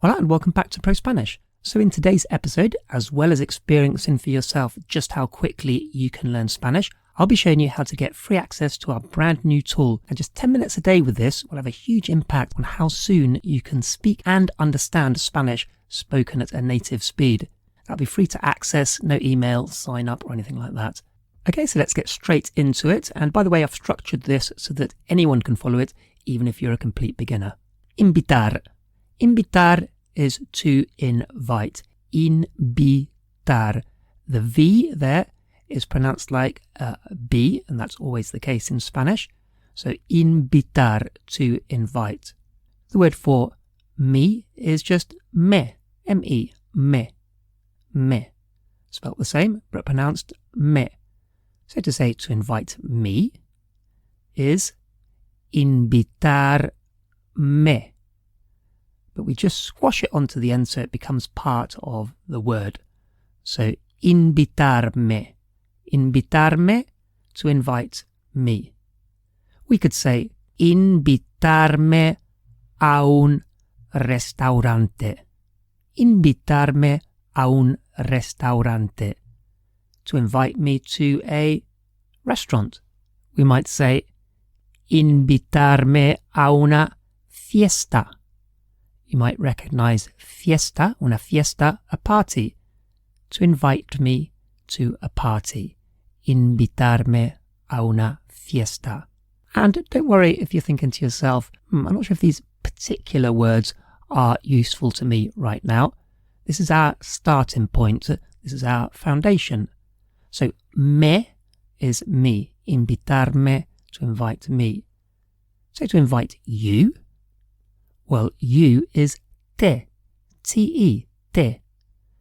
Hola and welcome back to ProSpanish. So in today's episode, as well as experiencing for yourself just how quickly you can learn Spanish, I'll be showing you how to get free access to our brand new tool. And just 10 minutes a day with this will have a huge impact on how soon you can speak and understand Spanish spoken at a native speed. That'll be free to access, no email, sign up or anything like that. Okay, so let's get straight into it. And by the way, I've structured this so that anyone can follow it, even if you're a complete beginner. Invitar. Invitar is to invite. Invitar. The V there is pronounced like a B, and that's always the case in Spanish. So invitar, to invite. The word for me is just me, M-E, me, me. Spelt the same, but pronounced me. So to say to invite me is invitarme. But we just squash it onto the end so it becomes part of the word. So invitarme. Invitarme, to invite me. We could say invitarme a un restaurante. Invitarme a un restaurante. To invite me to a restaurant. We might say invitarme a una fiesta. You might recognize fiesta, una fiesta, a party. To invite me to a party. Invitarme a una fiesta. And don't worry if you're thinking to yourself, I'm not sure if these particular words are useful to me right now. This is our starting point. This is our foundation. So me is me. Invitarme, to invite me. So to invite you, well, you is te, T-E, te.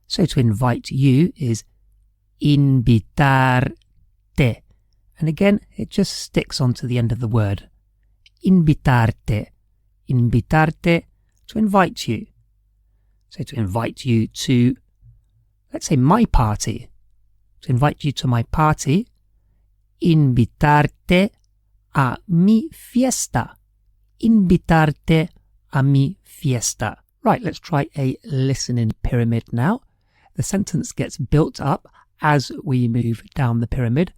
So to invite you is invitarte. And again, it just sticks onto the end of the word. Invitarte. Invitarte, to invite you. So to invite you to, let's say, my party. To invite you to my party, invitarte a mi fiesta. Invitarte a mi fiesta. Right, let's try a listening pyramid now. The sentence gets built up as we move down the pyramid,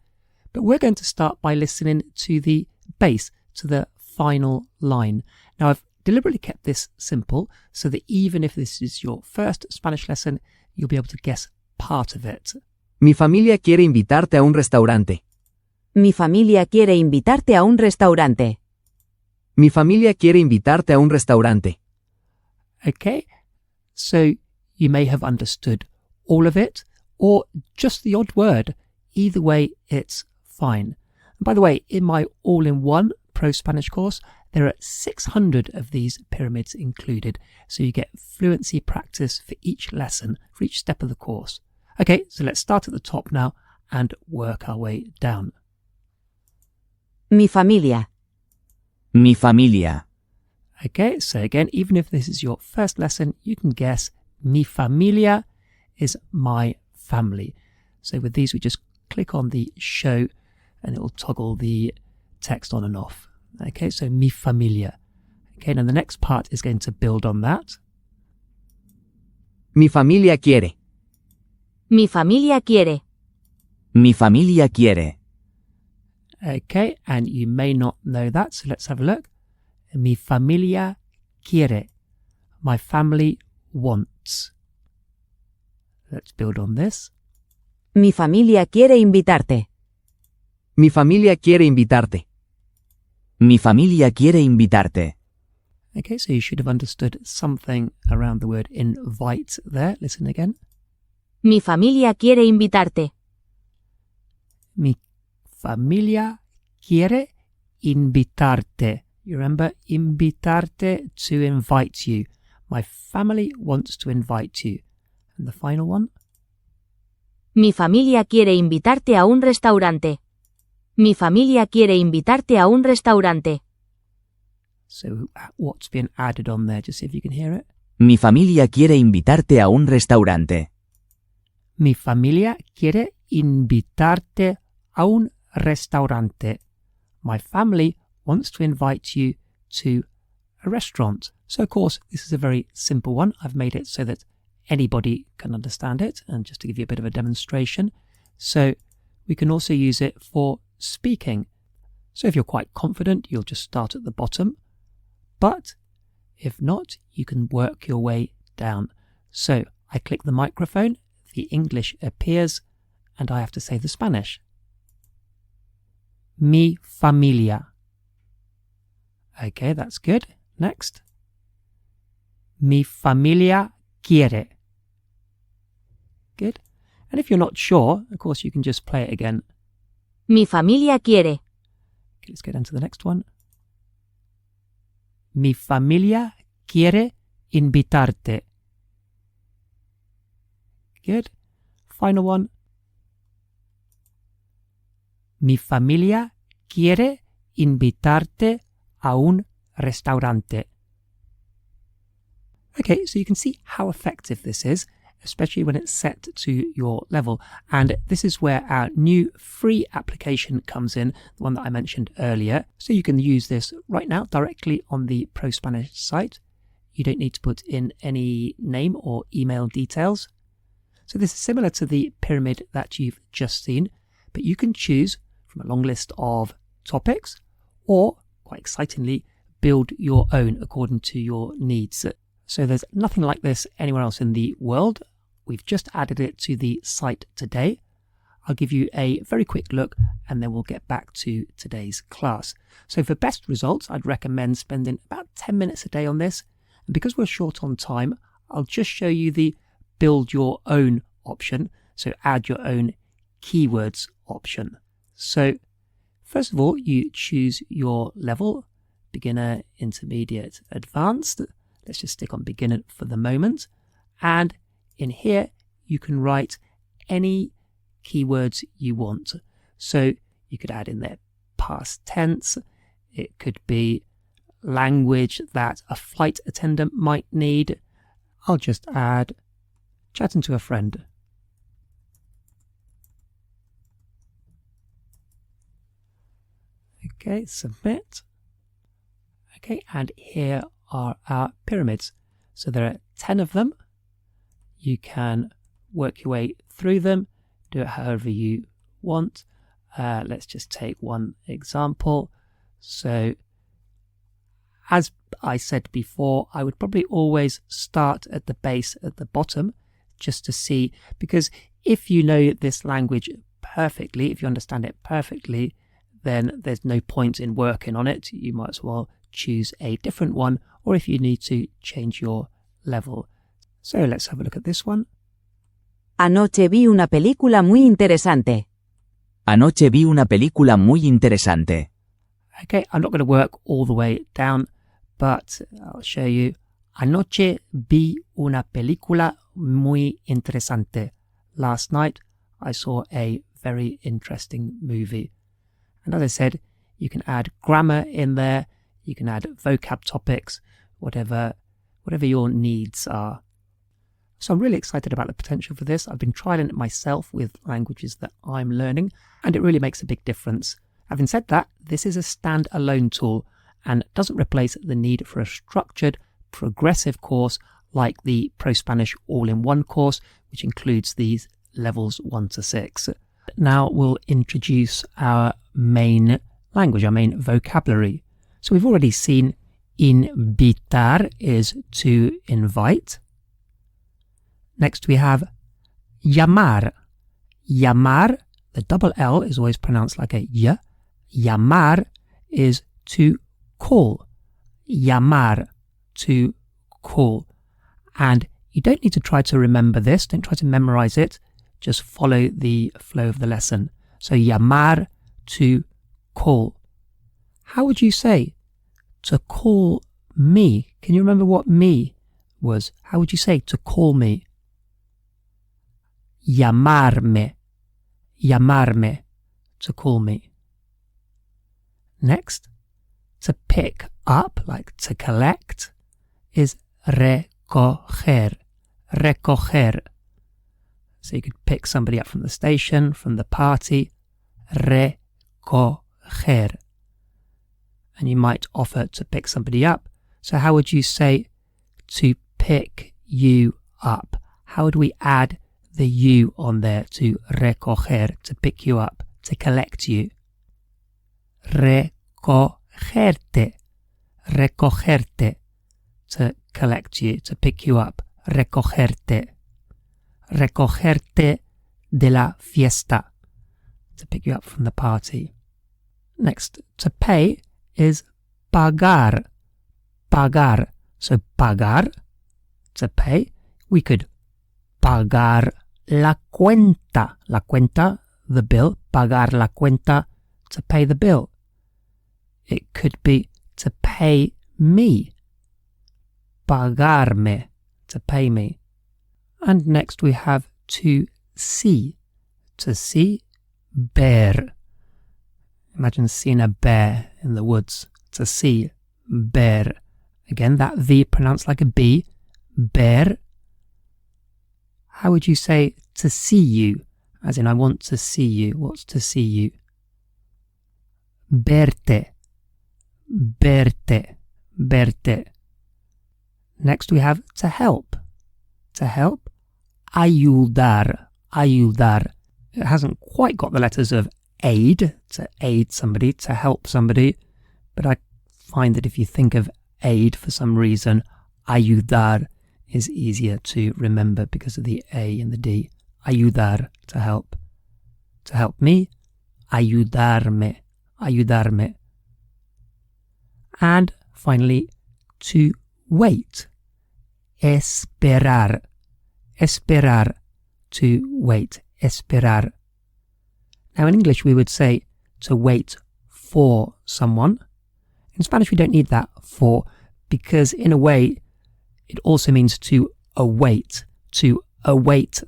but we're going to start by listening to the base, to the final line. Now, I've deliberately kept this simple so that even if this is your first Spanish lesson, you'll be able to guess part of it. Mi familia quiere invitarte a un restaurante. Mi familia quiere invitarte a un restaurante. Mi familia quiere invitarte a un restaurante. Okay, so you may have understood all of it or just the odd word. Either way, it's fine. And by the way, in my all-in-one ProSpanish course, there are 600 of these pyramids included, so you get fluency practice for each lesson, for each step of the course. Okay, so let's start at the top now and work our way down. Mi familia. Mi familia. Okay, so again, even if this is your first lesson, you can guess mi familia is my family. So with these, we just click on the show and it will toggle the text on and off. Okay, so mi familia. Okay, now the next part is going to build on that. Mi familia quiere. Mi familia quiere. Mi familia quiere. Okay, and you may not know that, so let's have a look. Mi familia quiere. My family wants. Let's build on this. Mi familia quiere invitarte. Mi familia quiere invitarte. Mi familia quiere invitarte. Okay, so you should have understood something around the word invite there. Listen again. Mi familia quiere invitarte. Mi familia quiere invitarte. You remember, invitarte, to invite you. My family wants to invite you. And the final one? Mi familia quiere invitarte a un restaurante. Mi familia quiere invitarte a un restaurante. So what's been added on there? Just see if you can hear it. Mi familia quiere invitarte a un restaurante. Mi familia quiere invitarte a un restaurante. My family wants to invite you to a restaurant. So of course, this is a very simple one. I've made it so that anybody can understand it, and just to give you a bit of a demonstration. So we can also use it for speaking. So if you're quite confident, you'll just start at the bottom. But if not, you can work your way down. So I click the microphone, the English appears, and I have to say the Spanish. Mi familia. Okay, that's good. Next. Mi familia quiere. Good. And if you're not sure, of course, you can just play it again. Mi familia quiere. Okay, let's go down to the next one. Mi familia quiere invitarte. Good. Final one. Mi familia quiere invitarte a un restaurante. Okay, so you can see how effective this is, especially when it's set to your level. And this is where our new free application comes in, the one that I mentioned earlier. So you can use this right now directly on the ProSpanish site. You don't need to put in any name or email details. So this is similar to the pyramid that you've just seen, but you can choose from a long list of topics, or, quite excitingly, build your own according to your needs. So there's nothing like this anywhere else in the world. We've just added it to the site today. I'll give you a very quick look and then we'll get back to today's class. So for best results, I'd recommend spending about 10 minutes a day on this. And because we're short on time, I'll just show you the build your own option. So add your own keywords option. So first of all, you choose your level, beginner, intermediate, advanced. Let's just stick on beginner for the moment. And in here, you can write any keywords you want. So you could add in there past tense. It could be language that a flight attendant might need. I'll just add chatting to a friend. Okay, submit. Okay, and here are our pyramids. So there are 10 of them. You can work your way through them, do it however you want. Let's just take one example. So as I said before, I would probably always start at the base at the bottom just to see, because if you know this language perfectly, if you understand it perfectly, then there's no point in working on it. You might as well choose a different one, or if you need to change your level. So let's have a look at this one. Anoche vi una película muy interesante. Anoche vi una película muy interesante. Okay, I'm not going to work all the way down, but I'll show you. Anoche vi una película muy interesante. Last night, I saw a very interesting movie. And as I said, you can add grammar in there, you can add vocab topics, whatever your needs are. So I'm really excited about the potential for this. I've been trialing it myself with languages that I'm learning, and it really makes a big difference. Having said that, this is a standalone tool and doesn't replace the need for a structured, progressive course like the ProSpanish all-in-one course, which includes these levels 1 to 6. Now we'll introduce our main language, our main vocabulary. So we've already seen invitar is to invite. Next we have llamar. Llamar, the double L is always pronounced like a y. Llamar is to call. Llamar, to call. And you don't need to try to remember this. Don't try to memorize it. Just follow the flow of the lesson. So llamar, to call. How would you say to call me? Can you remember what me was? How would you say to call me? Llamarme. Llamarme, to call me. Next, to pick up, like to collect, is recoger. Recoger. So you could pick somebody up from the station, from the party. Recoger. And you might offer to pick somebody up. So how would you say to pick you up? How would we add the you on there? To recoger, to pick you up, to collect you. Recogerte, recogerte, to collect you, to pick you up. Recogerte. Recogerte de la fiesta, to pick you up from the party. Next, to pay is pagar. Pagar. So pagar, to pay. We could pagar la cuenta. La cuenta, the bill. Pagar la cuenta, to pay the bill. It could be to pay me. Pagarme, to pay me. And next we have to see. To see, ver. Imagine seeing a bear in the woods. To see, ver. Again, that V pronounced like a B. Ver. How would you say to see you? As in, I want to see you. What's to see you? Verte. Verte. Verte. Next we have to help. To help, ayudar. Ayudar. It hasn't quite got the letters of aid, to aid somebody, to help somebody, but I find that if you think of aid for some reason, ayudar is easier to remember because of the A and the D. Ayudar, to help. To help me, ayudarme. Ayudarme. And finally, to wait. Esperar. Esperar. To wait. Esperar. Now in English we would say to wait for someone. In Spanish we don't need that for, because in a way it also means to await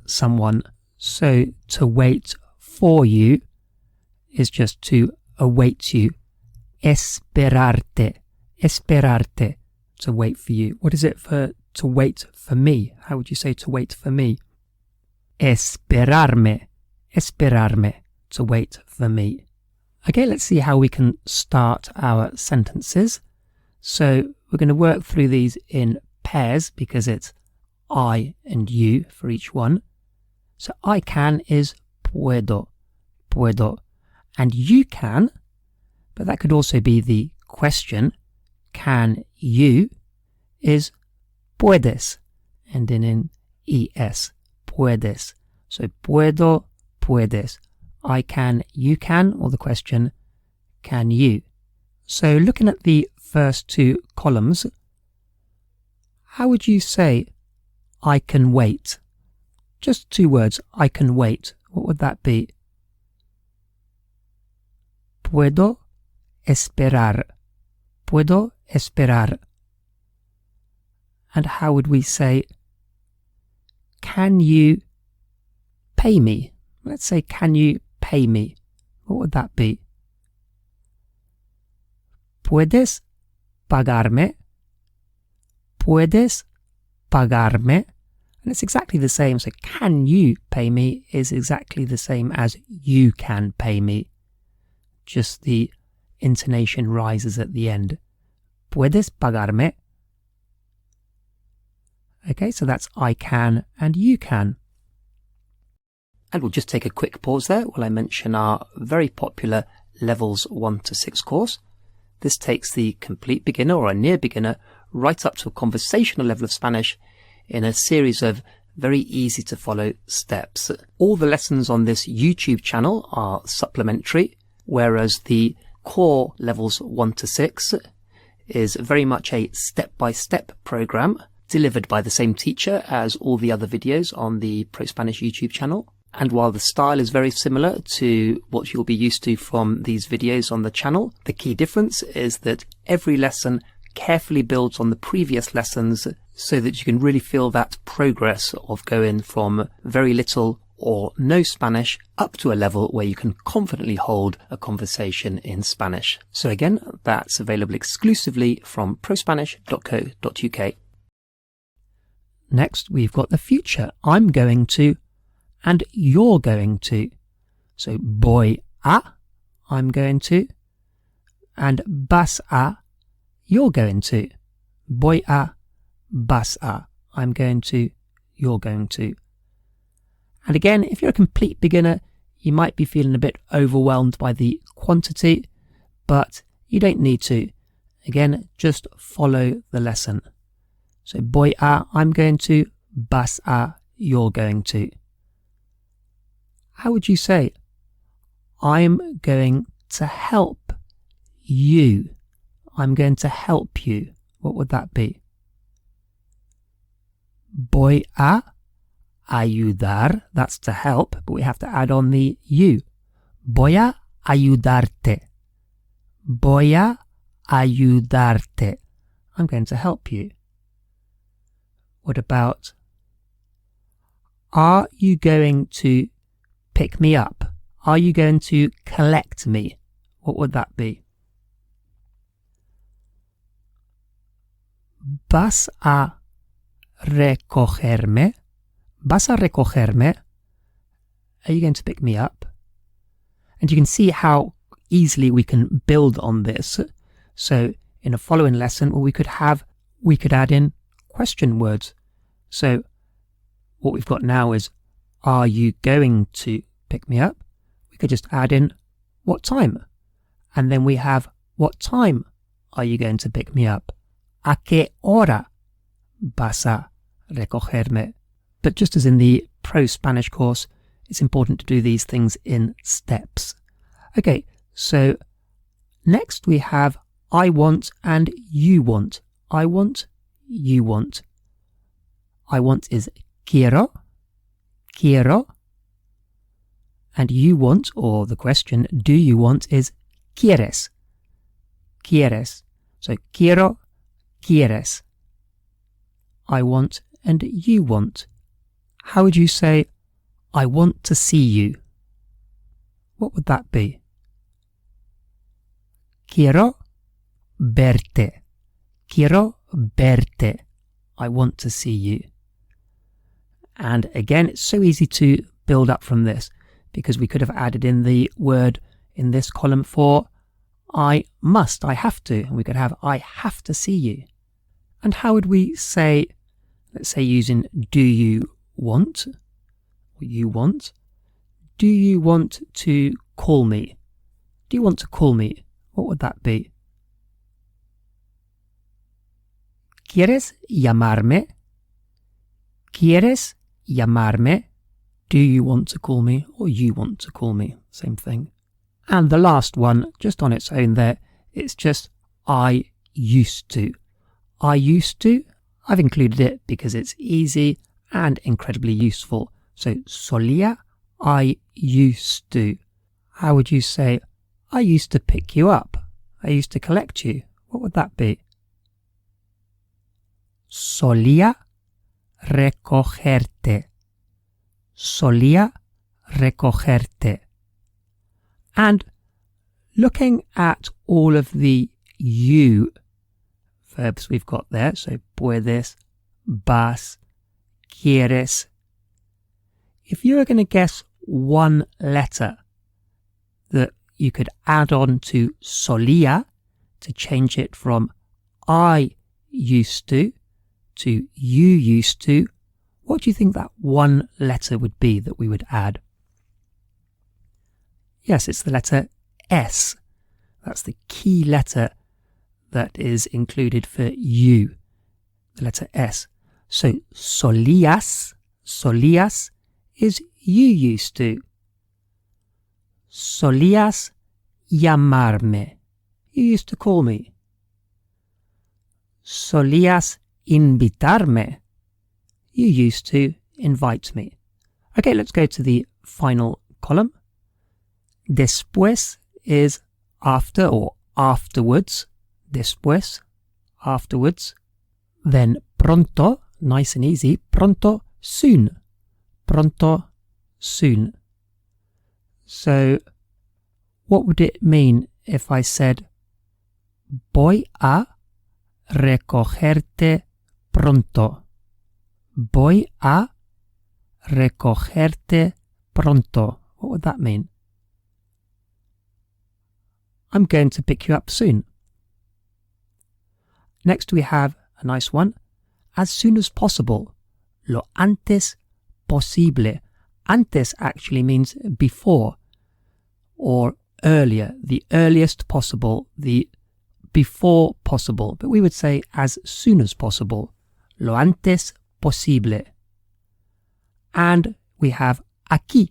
someone. So to wait for you is just to await you. Esperarte. Esperarte. To wait for you. What is it for to wait for me? How would you say to wait for me? Esperarme. Esperarme. To wait for me. Okay, let's see how we can start our sentences. So we're going to work through these in pairs because it's I and you for each one. So I can is puedo. Puedo. And you can, but that could also be the question. Can you is puedes, ending in es. Puedes. So puedo, puedes. I can, you can, or the question, can you? So looking at the first two columns, how would you say I can wait? Just two words, I can wait. What would that be? Puedo esperar. Puedo esperar. And how would we say, can you pay me? Let's say, can you pay me? What would that be? Puedes pagarme. Puedes pagarme. And it's exactly the same. So can you pay me is exactly the same as you can pay me. Just the intonation rises at the end. Puedes pagarme. Okay, so that's I can and you can. And we'll just take a quick pause there while I mention our very popular Levels 1 to 6 course. This takes the complete beginner or a near beginner right up to a conversational level of Spanish in a series of very easy to follow steps. All the lessons on this YouTube channel are supplementary, whereas the core Levels 1 to 6 is very much a step-by-step program delivered by the same teacher as all the other videos on the ProSpanish YouTube channel. And while the style is very similar to what you'll be used to from these videos on the channel, the key difference is that every lesson carefully builds on the previous lessons so that you can really feel that progress of going from very little or no Spanish up to a level where you can confidently hold a conversation in Spanish. So again, that's available exclusively from prospanish.co.uk. Next, we've got the future. I'm going to and you're going to. So voy a, I'm going to, and vas a, you're going to. Voy a, vas a. I'm going to, you're going to. And again, if you're a complete beginner, you might be feeling a bit overwhelmed by the quantity, but you don't need to. Again, just follow the lesson. So voy a, I'm going to, vas a, you're going to. How would you say, I'm going to help you? I'm going to help you. What would that be? Voy a ayudar, that's to help, but we have to add on the you. Voy a ayudarte. Voy a ayudarte. I'm going to help you. What about, are you going to pick me up? Are you going to collect me? What would that be? Vas a recogerme. Vas a recogerme. Are you going to pick me up? And you can see how easily we can build on this. So in a following lesson, we could add in question words. So what we've got now is, are you going to pick me up? We could just add in what time. And then we have, what time are you going to pick me up? ¿A qué hora vas a recogerme? But just as in the ProSpanish course, it's important to do these things in steps. Okay, so next we have I want and you want. I want, you want. I want is quiero, quiero. And you want, or the question, do you want, is quieres, quieres. So quiero, quieres. I want and you want. How would you say, I want to see you? What would that be? Quiero verte. Quiero verte. I want to see you. And again, it's so easy to build up from this, because we could have added in the word in this column for I must, I have to, and we could have I have to see you. And how would we say, let's say using do you want, or you want, do you want to call me? Do you want to call me? What would that be? ¿Quieres llamarme? ¿Quieres llamarme? Do you want to call me, or you want to call me? Same thing. And the last one, just on its own there, it's just I used to. I used to, I've included it because it's easy and incredibly useful. So solía, I used to. How would you say, I used to pick you up? I used to collect you. What would that be? Solía recogerte. Solía recogerte. And looking at all of the you verbs we've got there, so puedes, vas, quieres. If you were going to guess one letter that you could add on to solía to change it from I used to you used to, what do you think that one letter would be that we would add? Yes, it's the letter S. That's the key letter that is included for you, the letter S. So solías is you used to. Solías llamarme. You used to call me. Solías invitarme. You used to invite me. Okay, let's go to the final column. Después is after or afterwards. Después, afterwards. Then pronto, nice and easy. Pronto, soon. Pronto, soon. So, what would it mean if I said, voy a recogerte pronto? Voy a recogerte pronto. What would that mean? I'm going to pick you up soon. Next we have a nice one. As soon as possible. Lo antes posible. Antes actually means before or earlier, the earliest possible, the before possible. But we would say as soon as possible. Lo antes posible. And we have aquí.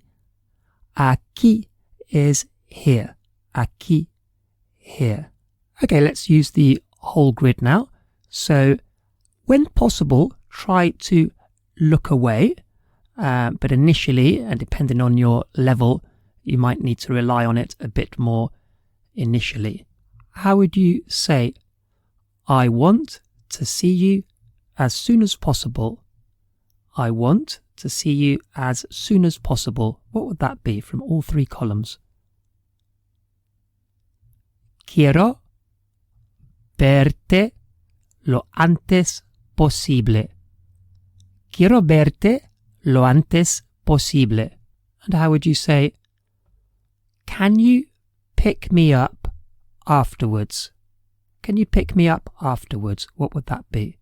Aquí is here. Aquí, here. Okay, let's use the whole grid now. So, when possible, try to look away. But initially, and depending on your level, you might need to rely on it a bit more initially. How would you say, I want to see you as soon as possible? I want to see you as soon as possible. What would that be from all three columns? Quiero verte lo antes posible. Quiero verte lo antes posible. And how would you say, can you pick me up afterwards? Can you pick me up afterwards? What would that be?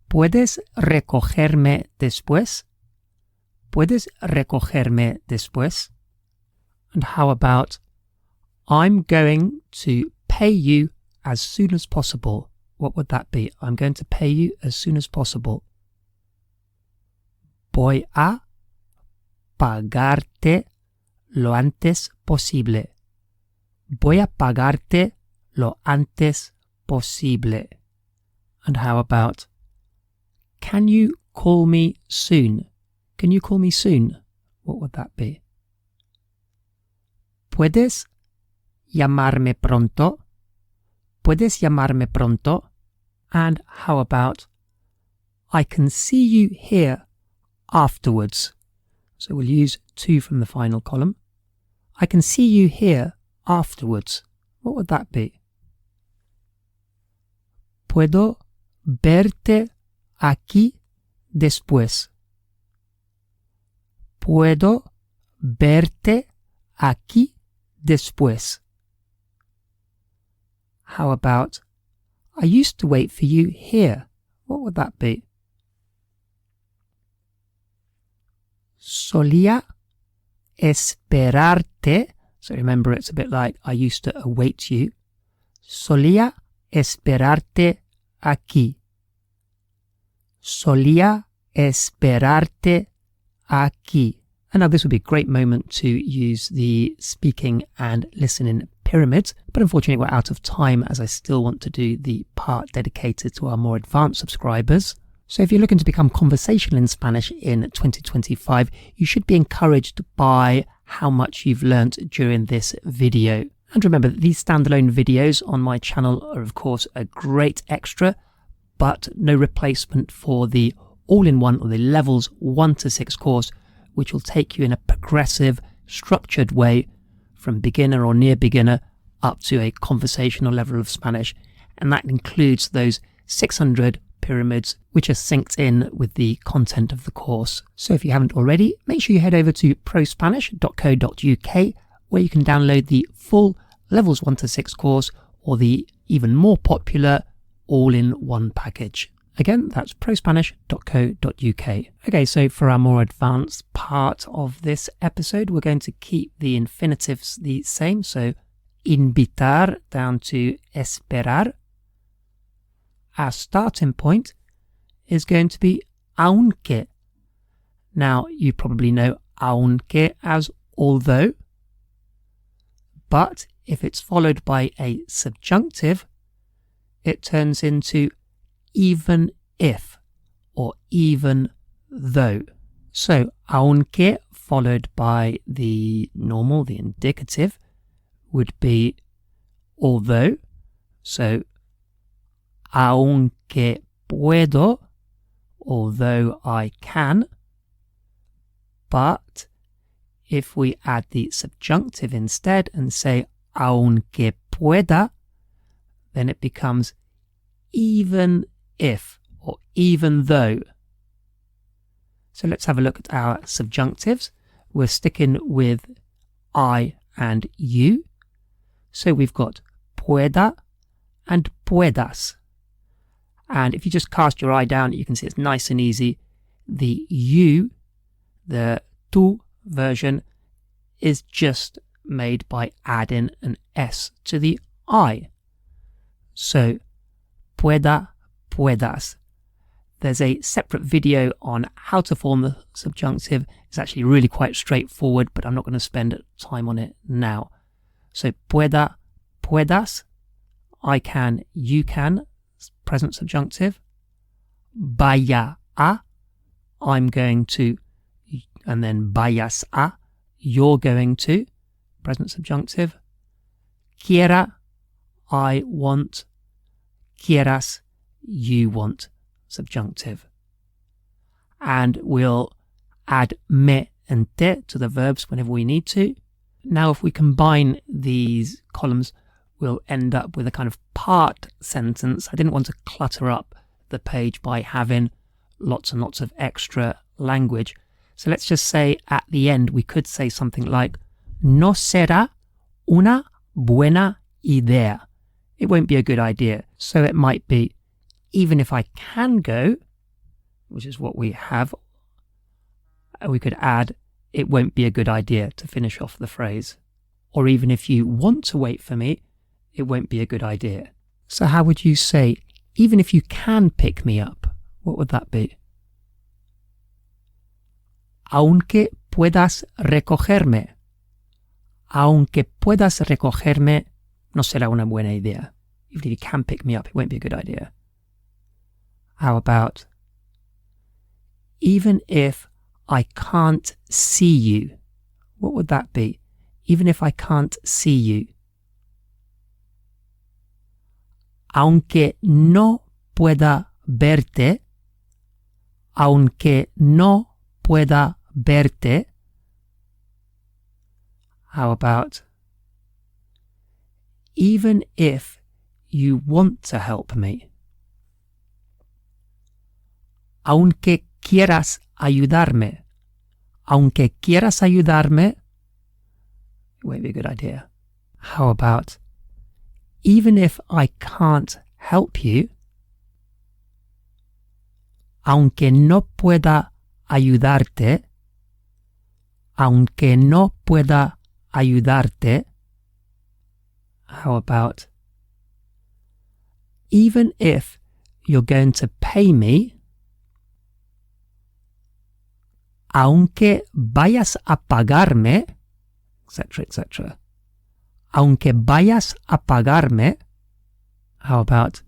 ¿Puedes recogerme después? ¿Puedes recogerme después? And how about, I'm going to pay you as soon as possible. What would that be? I'm going to pay you as soon as possible. Voy a pagarte lo antes posible. Voy a pagarte lo antes posible. And how about, can you call me soon? Can you call me soon? What would that be? ¿Puedes llamarme pronto? ¿Puedes llamarme pronto? And how about, I can see you here afterwards. So we'll use to from the final column. I can see you here afterwards. What would that be? Puedo verte aquí después. Puedo verte aquí después. How about, I used to wait for you here. What would that be? Solía esperarte. So remember, it's a bit like I used to await you. Solía esperarte aquí. Solía esperarte aquí. And now this would be a great moment to use the speaking and listening pyramids, but unfortunately we're out of time as I still want to do the part dedicated to our more advanced subscribers. So if you're looking to become conversational in Spanish in 2025, you should be encouraged by how much you've learnt during this video. And remember that these standalone videos on my channel are of course a great extra, but no replacement for the all-in-one or the levels 1 to 6 course, which will take you in a progressive, structured way from beginner or near beginner up to a conversational level of Spanish. And that includes those 600 pyramids, which are synced in with the content of the course. So if you haven't already, make sure you head over to prospanish.co.uk, where you can download the full levels 1 to 6 course or the even more popular all-in-one package. Again, that's prospanish.co.uk. Okay, so for our more advanced part of this episode, we're going to keep the infinitives the same. So invitar down to esperar. Our starting point is going to be aunque. Now, you probably know aunque as although, but if it's followed by a subjunctive, it turns into even if or even though. So, aunque followed by the normal, the indicative, would be although. So, aunque puedo, although I can. But if we add the subjunctive instead and say aunque pueda, then it becomes even if or even though. So let's have a look at our subjunctives. We're sticking with I and you. So we've got pueda and puedas. And if you just cast your eye down, you can see it's nice and easy. The you, the tú version, is just made by adding an S to the I. So, pueda, puedas. There's a separate video on how to form the subjunctive. It's actually really quite straightforward, but I'm not going to spend time on it now. So, pueda, puedas. I can, you can, present subjunctive. Vaya a, I'm going to, and then vayas a, you're going to, present subjunctive. Quiera, I want. Quieras, you want, subjunctive. And we'll add me and te to the verbs whenever we need to. Now, if we combine these columns, we'll end up with a kind of part sentence. I didn't want to clutter up the page by having lots and lots of extra language. So let's just say at the end, we could say something like, no será una buena idea. It won't be a good idea. So it might be, even if I can go, which is what we have, we could add, it won't be a good idea to finish off the phrase. Or even if you want to wait for me, it won't be a good idea. So how would you say, even if you can pick me up? What would that be? Aunque puedas recogerme. Aunque puedas recogerme, no será una buena idea. Even if you can pick me up, it won't be a good idea. How about, even if I can't see you? What would that be? Even if I can't see you. Aunque no pueda verte, aunque no pueda verte. How about, even if you want to help me? Aunque quieras ayudarme. Aunque quieras ayudarme. It won't be a good idea. How about, even if I can't help you? Aunque no pueda ayudarte. Aunque no pueda ayudarte. How about, even if you're going to pay me? Aunque vayas a pagarme, etc., etc. Aunque vayas a pagarme. How about,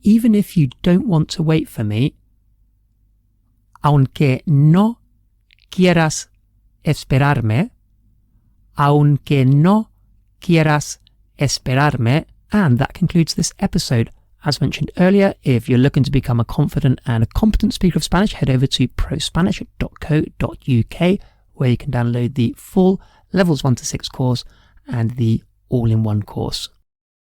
even if you don't want to wait for me? Aunque no quieras esperarme. Aunque no quieras esperarme. And that concludes this episode. As mentioned earlier, if you're looking to become a confident and a competent speaker of Spanish, head over to prospanish.co.uk, where you can download the full Levels 1 to 6 course and the all-in-one course.